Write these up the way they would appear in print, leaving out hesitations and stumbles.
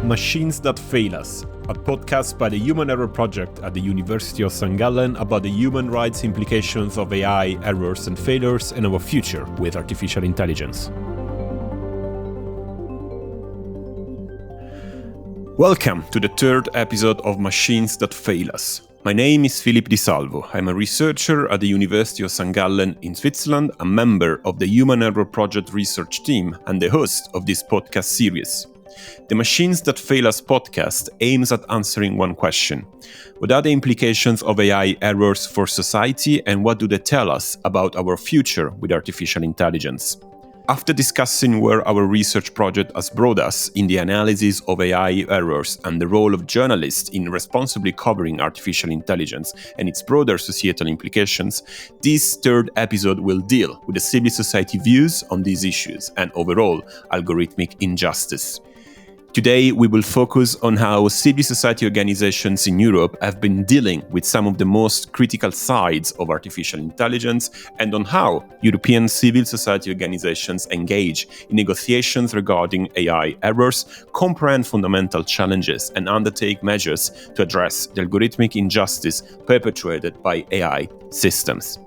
Machines That Fail Us, a podcast by the Human Error Project at the University of St. Gallen about the human rights implications of AI, errors and failures, and our future with artificial intelligence. Welcome to the third episode of Machines That Fail Us. My name is Philip Di Salvo. I'm a researcher at the University of St. Gallen in Switzerland, a member of the Human Error Project research team, and the host of this podcast series. The Machines That Fail Us podcast aims at answering one question. What are the implications of AI errors for society, and what do they tell us about our future with artificial intelligence? After discussing where our research project has brought us in the analysis of AI errors and the role of journalists in responsibly covering artificial intelligence and its broader societal implications, this third episode will deal with the civil society views on these issues and overall algorithmic injustice. Today, we will focus on how civil society organizations in Europe have been dealing with some of the most critical sides of artificial intelligence and on how European civil society organizations engage in negotiations regarding AI errors, comprehend fundamental challenges, and undertake measures to address the algorithmic injustice perpetuated by AI systems.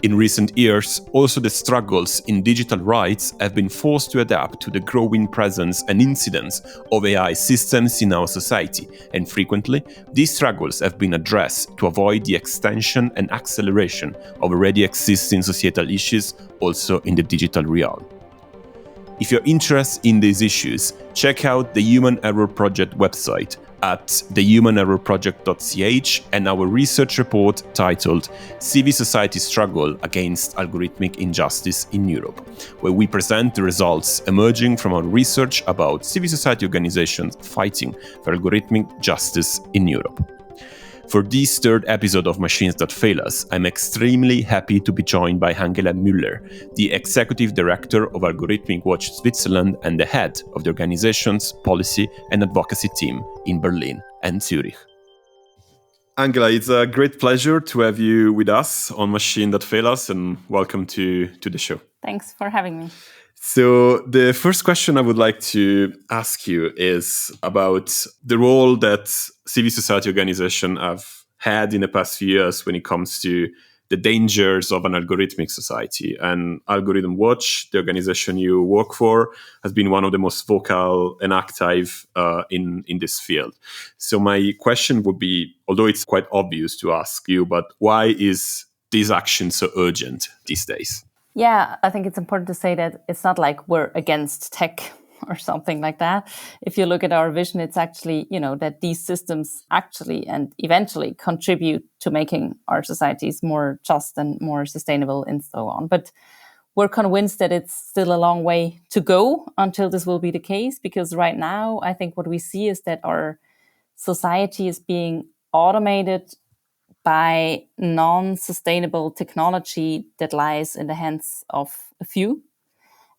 In recent years, also the struggles in digital rights have been forced to adapt to the growing presence and incidence of AI systems in our society, and frequently, these struggles have been addressed to avoid the extension and acceleration of already existing societal issues also in the digital realm. If you're interested in these issues, check out the Human Error Project website at thehumanerrorproject.ch and our research report titled Civil Society Struggle Against Algorithmic Injustice in Europe, where we present the results emerging from our research about civil society organizations fighting for algorithmic justice in Europe. For this third episode of Machines That Fail Us, I'm extremely happy to be joined by Angela Müller, the Executive Director of AlgorithmWatch Switzerland and the head of the organization's policy and advocacy team in Berlin and Zurich. Angela, it's a great pleasure to have you with us on Machines That Fail Us, and welcome to the show. Thanks for having me. So the first question I would like to ask you is about the role that civil society organizations have had in the past few years when it comes to the dangers of an algorithmic society. And AlgorithmWatch, the organization you work for, has been one of the most vocal and active in this field. So my question would be, although it's quite obvious to ask you, but why is this action so urgent these days? Yeah, I think it's important to say that it's not like we're against tech or something like that. If you look at our vision, it's actually, that these systems actually and eventually contribute to making our societies more just and more sustainable and so on. But we're convinced that it's still a long way to go until this will be the case, because right now, I think what we see is that our society is being automated by non-sustainable technology that lies in the hands of a few,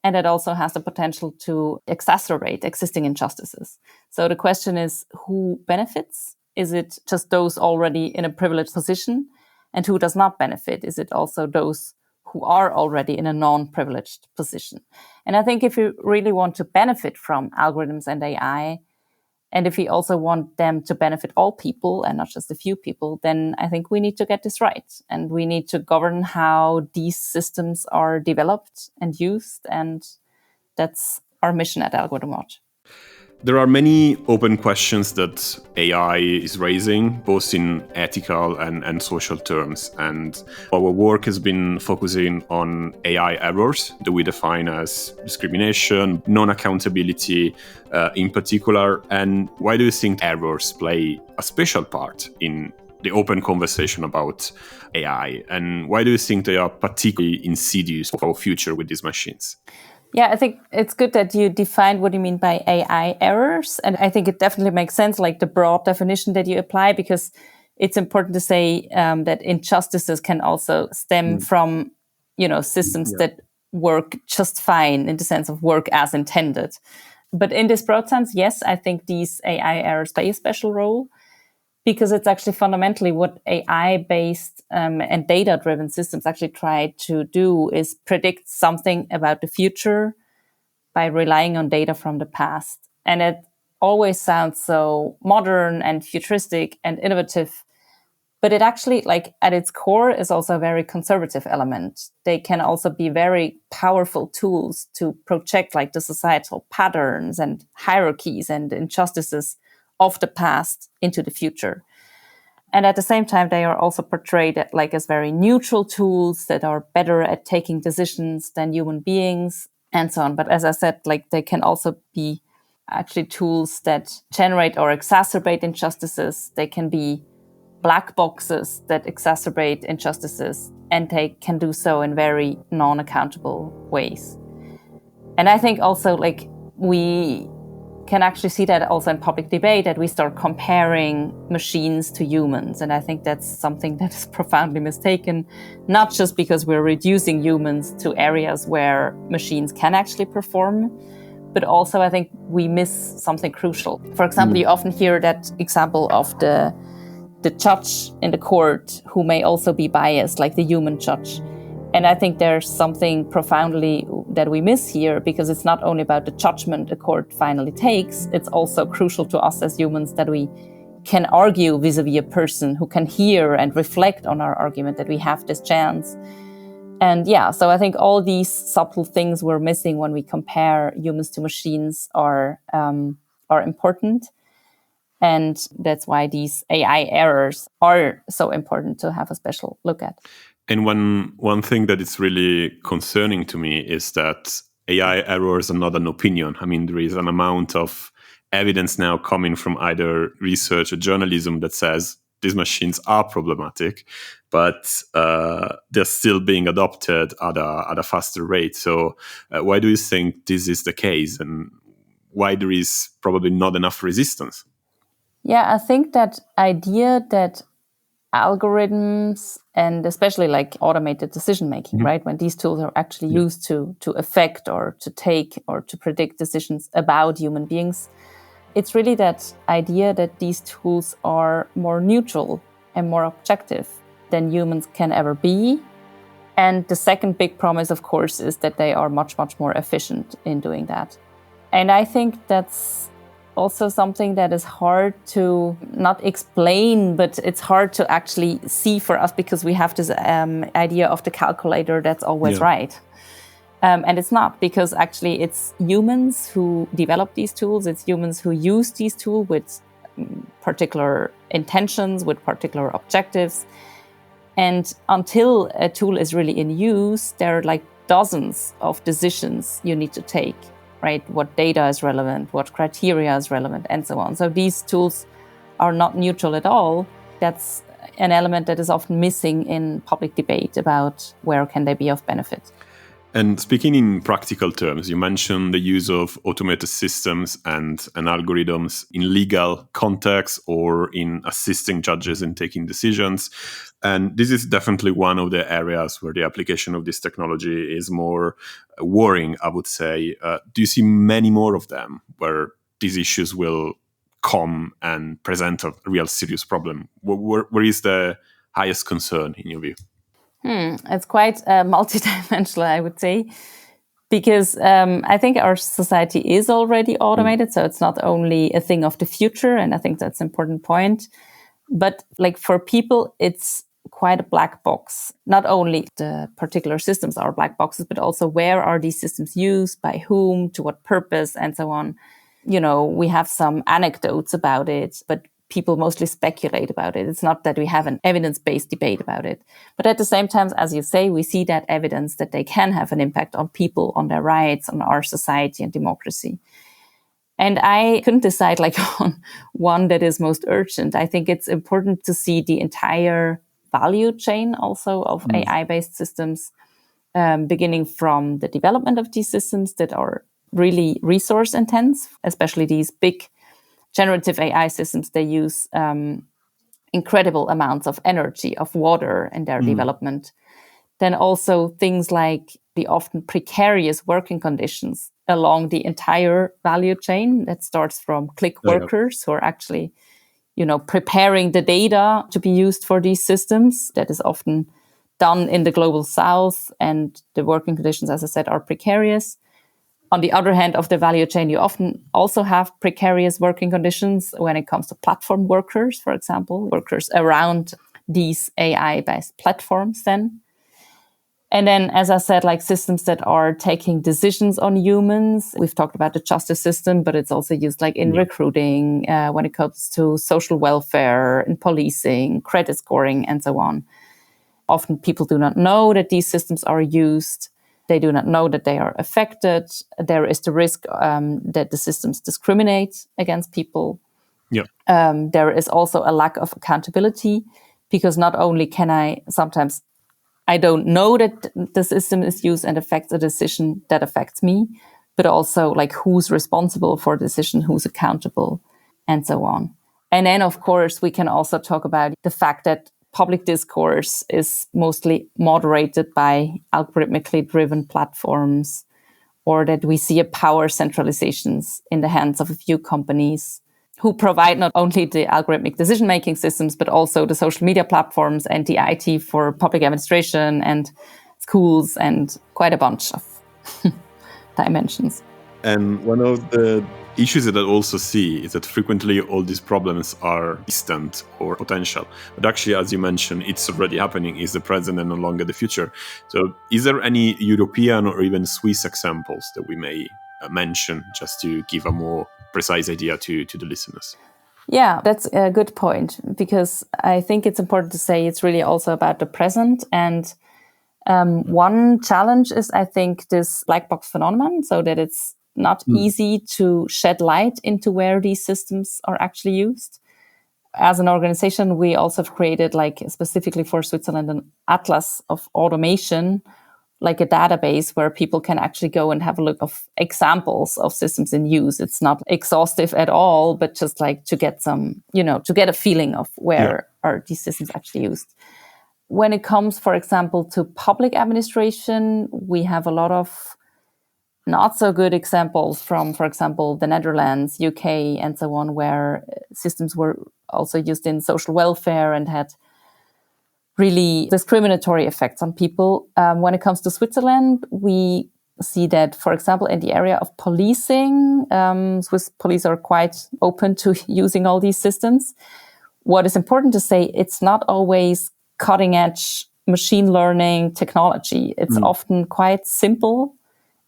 and it also has the potential to exacerbate existing injustices. So the question is, who benefits? Is it just those already in a privileged position? And who does not benefit? Is it also those who are already in a non-privileged position? And I think if you really want to benefit from algorithms and AI, and if we also want them to benefit all people and not just a few people, then I think we need to get this right. And we need to govern how these systems are developed and used. And that's our mission at AlgorithmWatch. There are many open questions that AI is raising, both in ethical and social terms. And our work has been focusing on AI errors that we define as discrimination, non-accountability in particular. And why do you think errors play a special part in the open conversation about AI? And why do you think they are particularly insidious for our future with these machines? Yeah, I think it's good that you defined what you mean by AI errors. And I think it definitely makes sense, like the broad definition that you apply, because it's important to say that injustices can also stem from, systems that work just fine in the sense of work as intended. But in this broad sense, yes, I think these AI errors play a special role, because it's actually fundamentally what AI-based and data-driven systems actually try to do is predict something about the future by relying on data from the past. And always sounds so modern and futuristic and innovative. But it actually, like at its core, is also a very conservative element. They can also be very powerful tools to project like the societal patterns and hierarchies and injustices of the past into the future. And at the same time, they are also portrayed like as very neutral tools that are better at taking decisions than human beings and so on. But as I said, like they can also be actually tools that generate or exacerbate injustices. They can be black boxes that exacerbate injustices, and they can do so in very non-accountable ways. And I think also like we can actually see that also in public debate, that we start comparing machines to humans. And I think that's something that is profoundly mistaken, not just because we're reducing humans to areas where machines can actually perform, but also I think we miss something crucial. For example, you often hear that example of the judge in the court who may also be biased, like the human judge. And I think there's something profoundly that we miss here, because it's not only about the judgment a court finally takes, it's also crucial to us as humans that we can argue vis-a-vis a person who can hear and reflect on our argument, that we have this chance. And yeah, so I think all these subtle things we're missing when we compare humans to machines are important. And that's why these AI errors are so important to have a special look at. And one thing that is really concerning to me is that AI errors are not an opinion. I mean, there is an amount of evidence now coming from either research or journalism that says these machines are problematic, but they're still being adopted at a faster rate. So why do you think this is the case, and why there is probably not enough resistance? Yeah, I think that idea that algorithms and especially like automated decision making, right? When these tools are actually used to affect or to take or to predict decisions about human beings, it's really that idea that these tools are more neutral and more objective than humans can ever be. And the second big promise, of course, is that they are much, much more efficient in doing that. And I think that's also something that is hard to not explain, but it's hard to actually see for us, because we have this idea of the calculator that's always right. And it's not, because actually it's humans who develop these tools. It's humans who use these tools with particular intentions, with particular objectives. And until a tool is really in use, there are like dozens of decisions you need to take. Right? What data is relevant, what criteria is relevant, and so on. So these tools are not neutral at all. That's an element that is often missing in public debate about where can they be of benefit. And speaking in practical terms, you mentioned the use of automated systems and algorithms in legal contexts or in assisting judges in taking decisions. And this is definitely one of the areas where the application of this technology is more worrying, I would say. Do you see many more of them where these issues will come and present a real serious problem? Where is the highest concern in your view? It's quite multidimensional, I would say, because I think our society is already automated. So it's not only a thing of the future, and I think that's an important point. But like for people, it's quite a black box. Not only the particular systems are black boxes, but also where are these systems used, by whom, to what purpose, and so on. You know, we have some anecdotes about it, but people mostly speculate about it. It's not that we have an evidence-based debate about it. But at the same time, as you say, we see that evidence that they can have an impact on people, on their rights, on our society and democracy. And I couldn't decide like on one that is most urgent. I think it's important to see the entire value chain also of AI-based systems, beginning from the development of these systems that are really resource intense, especially these big generative AI systems. They use incredible amounts of energy, of water in their development. Then also things like the often precarious working conditions along the entire value chain that starts from click workers who are actually, you know, preparing the data to be used for these systems. That is often done in the global south, and the working conditions, as I said, are precarious. On the other hand of the value chain, you often also have precarious working conditions when it comes to platform workers, for example, workers around these AI-based platforms then. And then, as I said, like systems that are taking decisions on humans. We've talked about the justice system, but it's also used like in recruiting, when it comes to social welfare, in policing, credit scoring, and so on. Often people do not know that these systems are used. They do not know that they are affected. There is the risk that the systems discriminate against people. Yeah. There is also a lack of accountability, because not only can I don't know that the system is used and affects a decision that affects me, but also like who's responsible for the decision, who's accountable, and so on. And then, of course, we can also talk about the fact that public discourse is mostly moderated by algorithmically driven platforms, or that we see a power centralizations in the hands of a few companies who provide not only the algorithmic decision-making systems, but also the social media platforms and the IT for public administration and schools and quite a bunch of dimensions. And one of the issues that I also see is that frequently all these problems are distant or potential. But actually, as you mentioned, it's already happening, is the present and no longer the future. So is there any European or even Swiss examples that we may mention just to give a more precise idea to the listeners? Yeah, that's a good point, because I think it's important to say it's really also about the present. And one challenge is, I think, this black box phenomenon, so that it's not easy to shed light into where these systems are actually used. As an organization, we also have created, like specifically for Switzerland, an atlas of automation, like a database where people can actually go and have a look of examples of systems in use. It's not exhaustive at all, but just like to get some, to get a feeling of where are these systems actually used. When it comes, for example, to public administration, we have a lot of not so good examples from, for example, the Netherlands, UK, and so on, where systems were also used in social welfare and had really discriminatory effects on people. When it comes to Switzerland, we see that, for example, in the area of policing, Swiss police are quite open to using all these systems. What is important to say, it's not always cutting edge machine learning technology. It's often quite simple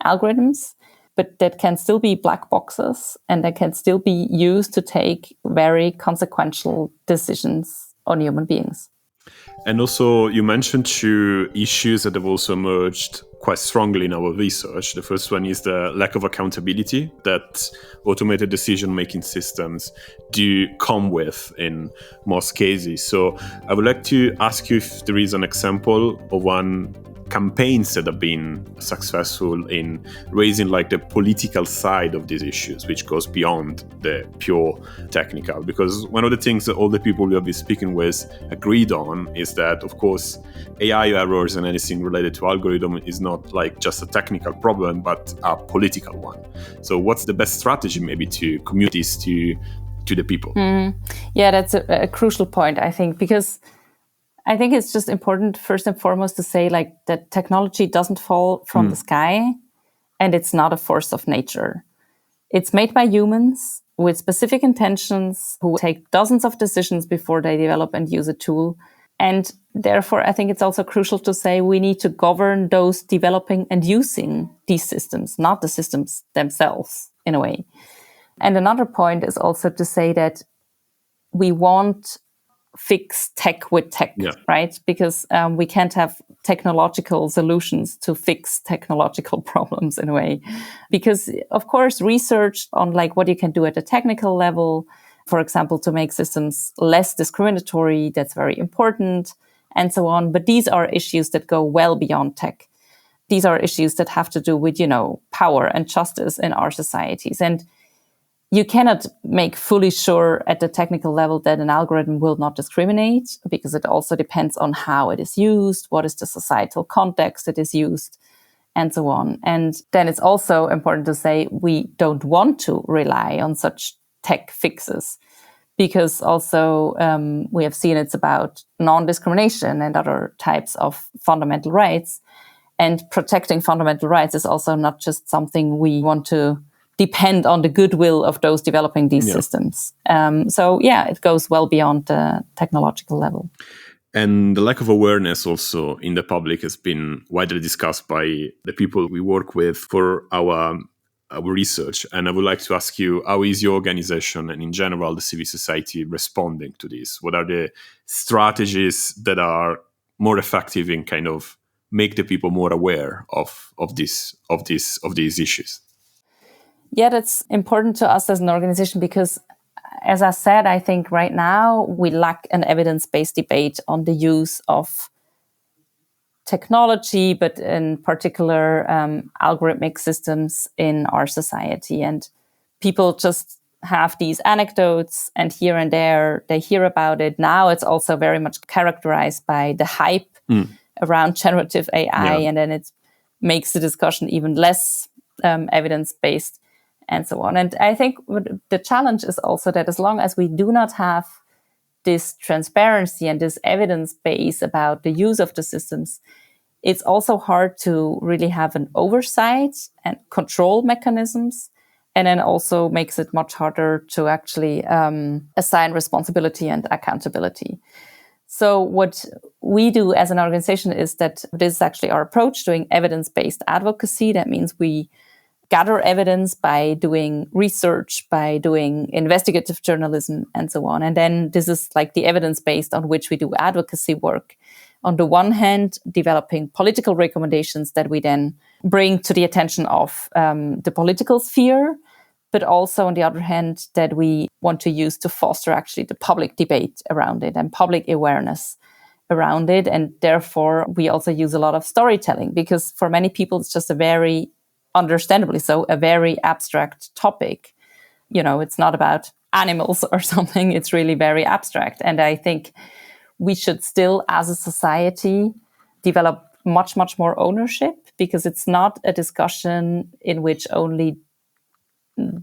algorithms, but that can still be black boxes and that can still be used to take very consequential decisions on human beings. And also, you mentioned two issues that have also emerged quite strongly in our research. The first one is the lack of accountability that automated decision-making systems do come with in most cases. So I would like to ask you if there is an example of one campaigns that have been successful in raising like the political side of these issues, which goes beyond the pure technical. Because one of the things that all the people we have been speaking with agreed on is that, of course, AI errors and anything related to algorithm is not like just a technical problem, but a political one. So what's the best strategy maybe to commute this to the people? Yeah, that's a crucial point, I think, because I think it's just important, first and foremost, to say like that technology doesn't fall from the sky and it's not a force of nature. It's made by humans with specific intentions who take dozens of decisions before they develop and use a tool. And therefore, I think it's also crucial to say we need to govern those developing and using these systems, not the systems themselves, in a way. And another point is also to say that we won't fix tech with tech, right? Because we can't have technological solutions to fix technological problems in a way. Because, of course, research on like what you can do at a technical level, for example, to make systems less discriminatory, that's very important, and so on. But these are issues that go well beyond tech. These are issues that have to do with, power and justice in our societies. And you cannot make fully sure at the technical level that an algorithm will not discriminate, because it also depends on how it is used, what is the societal context it is used, and so on. And then it's also important to say we don't want to rely on such tech fixes, because also we have seen it's about non-discrimination and other types of fundamental rights. And protecting fundamental rights is also not just something we want to depend on the goodwill of those developing these systems. It goes well beyond the technological level. And the lack of awareness also in the public has been widely discussed by the people we work with for our research. And I would like to ask you, how is your organization and in general the civil society responding to this? What are the strategies that are more effective in kind of make the people more aware of these issues? Yeah, that's important to us as an organization because, as I said, I think right now we lack an evidence-based debate on the use of technology, but in particular algorithmic systems in our society. And people just have these anecdotes, and here and there they hear about it. Now it's also very much characterized by the hype around generative AI, and then it makes the discussion even less evidence-based and so on. And I think the challenge is also that as long as we do not have this transparency and this evidence base about the use of the systems, it's also hard to really have an oversight and control mechanisms. And then also makes it much harder to actually assign responsibility and accountability. So what we do as an organization is that this is actually our approach, doing evidence-based advocacy. That means we gather evidence by doing research, by doing investigative journalism, and so on. And then this is like the evidence based on which we do advocacy work. On the one hand, developing political recommendations that we then bring to the attention of the political sphere, but also on the other hand, that we want to use to foster actually the public debate around it and public awareness around it. And therefore, we also use a lot of storytelling because for many people, it's just a very understandably so, a very abstract topic. You know, it's not about animals or something. It's really very abstract. And I think we should still, as a society, develop much, much more ownership because it's not a discussion in which only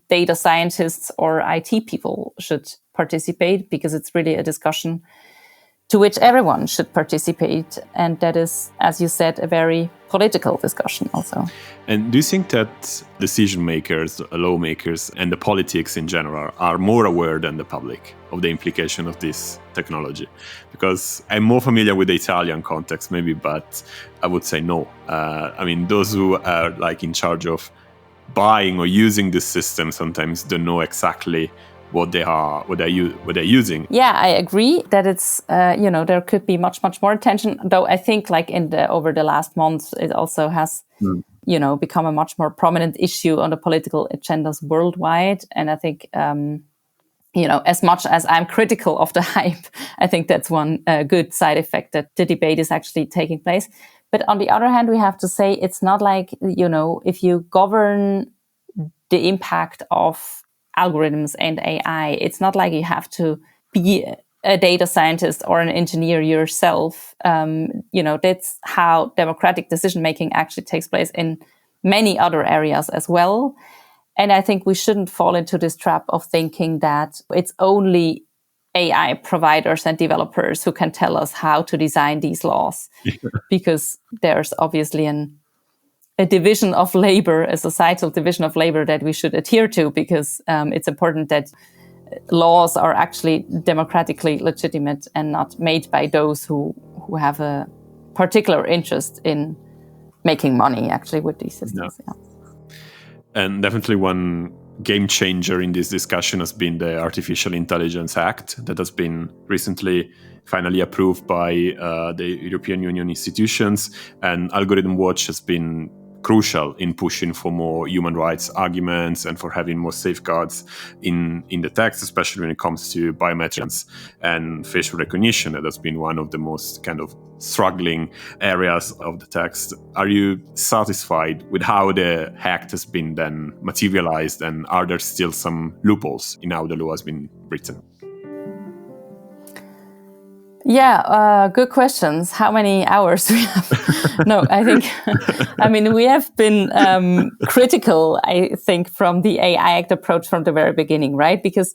data scientists or IT people should participate, because it's really a discussion to which everyone should participate. And that is, as you said, a very political discussion also. And do you think that decision makers, lawmakers, and the politics in general are more aware than the public of the implication of this technology? Because I'm more familiar with the Italian context maybe, but I would say no. I mean, those who are like in charge of buying or using this system sometimes don't know exactly what they're using. Yeah, I agree that it's there could be much more attention. Though I think like over the last months, it also has become a much more prominent issue on the political agendas worldwide. And I think as much as I'm critical of the hype, I think that's one good side effect, that the debate is actually taking place. But on the other hand, we have to say it's not like if you govern the impact of algorithms and AI, it's not like you have to be a data scientist or an engineer yourself. That's how democratic decision-making actually takes place in many other areas as well. And I think we shouldn't fall into this trap of thinking that it's only AI providers and developers who can tell us how to design these laws, because there's obviously a division of labor, a societal division of labor that we should adhere to, because it's important that laws are actually democratically legitimate and not made by those who have a particular interest in making money actually with these systems. Yeah. And definitely one game changer in this discussion has been the Artificial Intelligence Act that has been recently finally approved by the European Union institutions, and AlgorithmWatch has been crucial in pushing for more human rights arguments and for having more safeguards in the text, especially when it comes to biometrics and facial recognition. That has been one of the most kind of struggling areas of the text. Are you satisfied with how the act has been then materialized, and are there still some loopholes in how the law has been written? Yeah, good questions. How many hours we have? No, I think, we have been critical, I think, from the AI Act approach from the very beginning, right? Because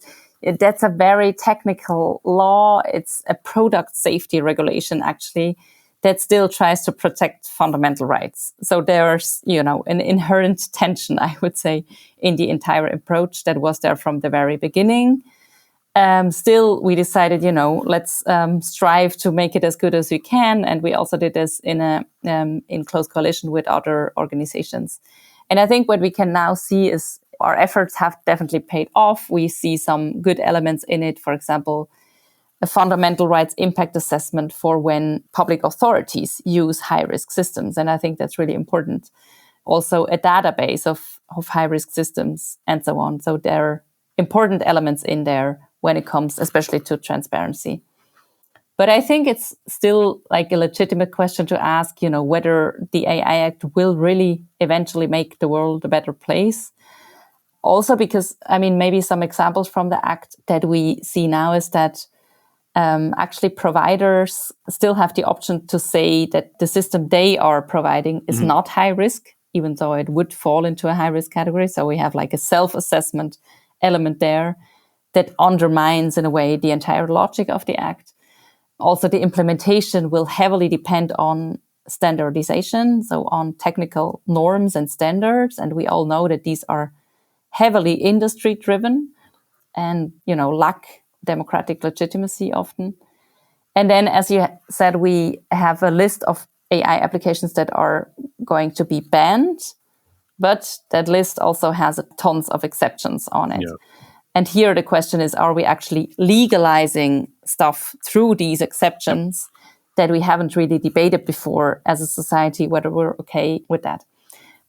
that's a very technical law. It's a product safety regulation, actually, that still tries to protect fundamental rights. So there's, an inherent tension, I would say, in the entire approach that was there from the very beginning. Still, we decided, let's strive to make it as good as we can. And we also did this in close coalition with other organizations. And I think what we can now see is our efforts have definitely paid off. We see some good elements in it. For example, a fundamental rights impact assessment for when public authorities use high-risk systems. And I think that's really important. Also, a database of high-risk systems and so on. So there are important elements in there when it comes especially to transparency. But I think it's still like a legitimate question to ask, whether the AI Act will really eventually make the world a better place. Also because, maybe some examples from the Act that we see now is that actually providers still have the option to say that the system they are providing is not high risk, even though it would fall into a high risk category. So we have like a self-assessment element there that undermines in a way the entire logic of the Act. Also, the implementation will heavily depend on standardization, so on technical norms and standards. And we all know that these are heavily industry driven and, lack democratic legitimacy often. And then, as you said, we have a list of AI applications that are going to be banned, but that list also has tons of exceptions on it. Yeah. And here the question is, are we actually legalizing stuff through these exceptions that we haven't really debated before as a society, whether we're okay with that?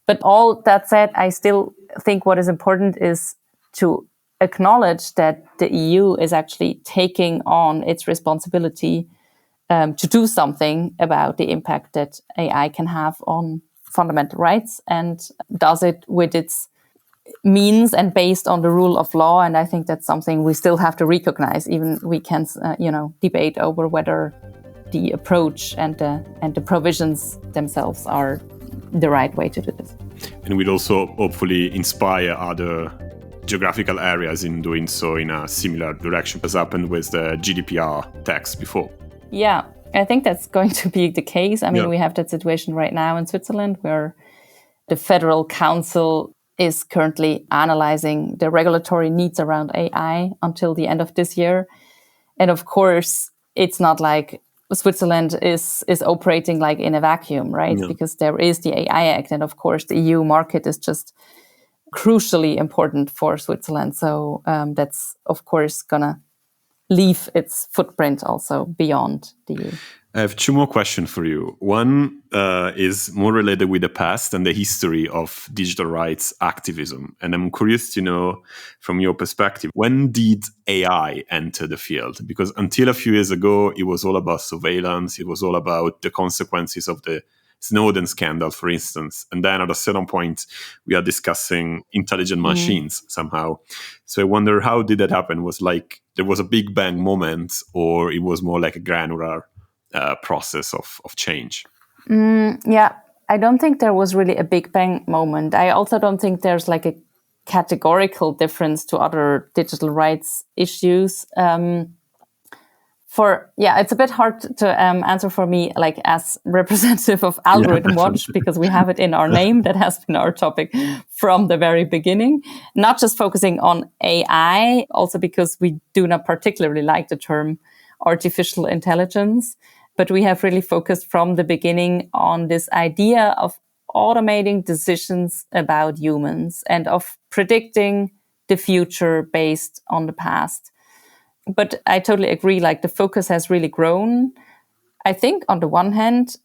But all that said, I still think what is important is to acknowledge that the EU is actually taking on its responsibility to do something about the impact that AI can have on fundamental rights, and does it with its means and based on the rule of law. And I think that's something we still have to recognize. Even we can, debate over whether the approach and the provisions themselves are the right way to do this. And we'll also hopefully inspire other geographical areas in doing so in a similar direction, as happened with the GDPR text before. Yeah, I think that's going to be the case. We have that situation right now in Switzerland where the Federal Council is currently analyzing the regulatory needs around AI until the end of this year. And of course, it's not like Switzerland is operating like in a vacuum, right? Yeah. Because there is the AI Act. And of course, the EU market is just crucially important for Switzerland. So that's, of course, going to leave its footprint also beyond the EU. I have two more questions for you. One is more related with the past and the history of digital rights activism. And I'm curious to know, from your perspective, when did AI enter the field? Because until a few years ago, it was all about surveillance. It was all about the consequences of the Snowden scandal, for instance. And then at a certain point, we are discussing intelligent machines somehow. So I wonder, how did that happen? Was like there was a big bang moment, or it was more like a granular process of change? Yeah, I don't think there was really a big bang moment. I also don't think there's like a categorical difference to other digital rights issues. It's a bit hard to answer for me, like as representative of AlgorithmWatch, because we have it in our name. That has been our topic from the very beginning. Not just focusing on AI, also because we do not particularly like the term artificial intelligence. But we have really focused from the beginning on this idea of automating decisions about humans and of predicting the future based on the past. But I totally agree, like the focus has really grown. I think on the one hand,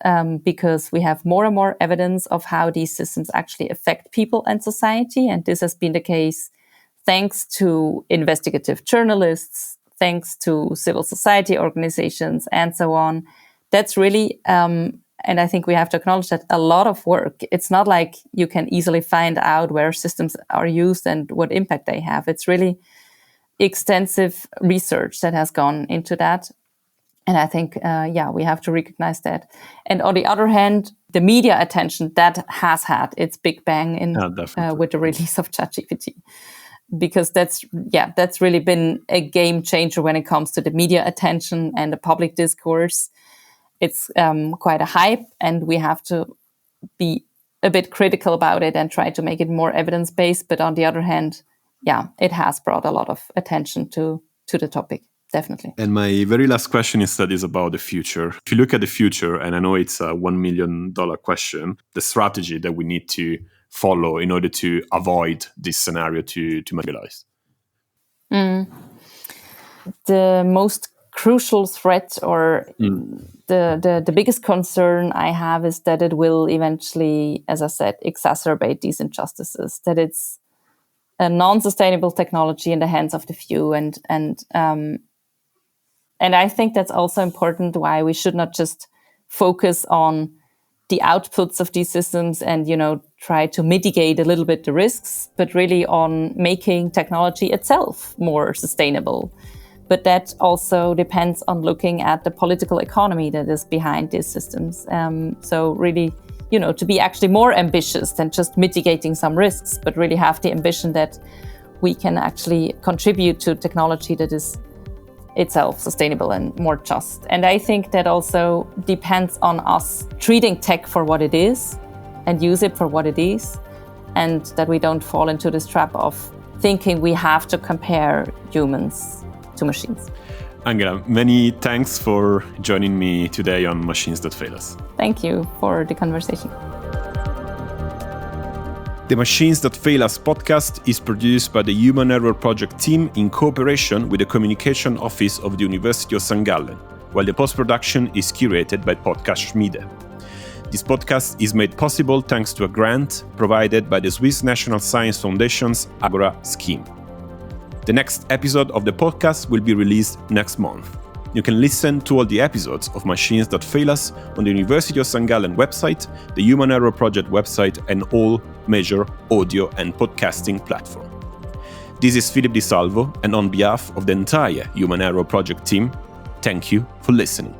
because we have more and more evidence of how these systems actually affect people and society. And this has been the case thanks to investigative journalists, thanks to civil society organizations, and so on. That's really, and I think we have to acknowledge that, a lot of work. It's not like you can easily find out where systems are used and what impact they have. It's really extensive research that has gone into that. And I think, we have to recognize that. And on the other hand, the media attention that has had its big bang with the release of ChatGPT. Because that's really been a game changer when it comes to the media attention and the public discourse. it's quite a hype, and we have to be a bit critical about it and try to make it more evidence-based. But on the other hand, it has brought a lot of attention to the topic, definitely. And my very last question instead is about the future. If you look at the future, and I know it's a $1 million question, the strategy that we need to follow in order to avoid this scenario to materialize? The most crucial threat, or the biggest concern I have, is that it will eventually, as I said, exacerbate these injustices, that it's a non-sustainable technology in the hands of the few. And I think that's also important, why we should not just focus on the outputs of these systems and, try to mitigate a little bit the risks, but really on making technology itself more sustainable. But that also depends on looking at the political economy that is behind these systems. So really, to be actually more ambitious than just mitigating some risks, but really have the ambition that we can actually contribute to technology that is itself sustainable and more just. And I think that also depends on us treating tech for what it is and use it for what it is, and that we don't fall into this trap of thinking we have to compare humans to machines. Angela, many thanks for joining me today on Machines That Fail Us. Thank you for the conversation. The Machines That Fail Us podcast is produced by the Human Error Project team in cooperation with the Communication Office of the University of St. Gallen, while the post-production is curated by Podcast Schmiede. This podcast is made possible thanks to a grant provided by the Swiss National Science Foundation's Agora scheme. The next episode of the podcast will be released next month. You can listen to all the episodes of Machines That Fail Us on the University of St. Gallen website, the Human Error Project website, and all major audio and podcasting platforms. This is Philip Di Salvo, and on behalf of the entire Human Error Project team, thank you for listening.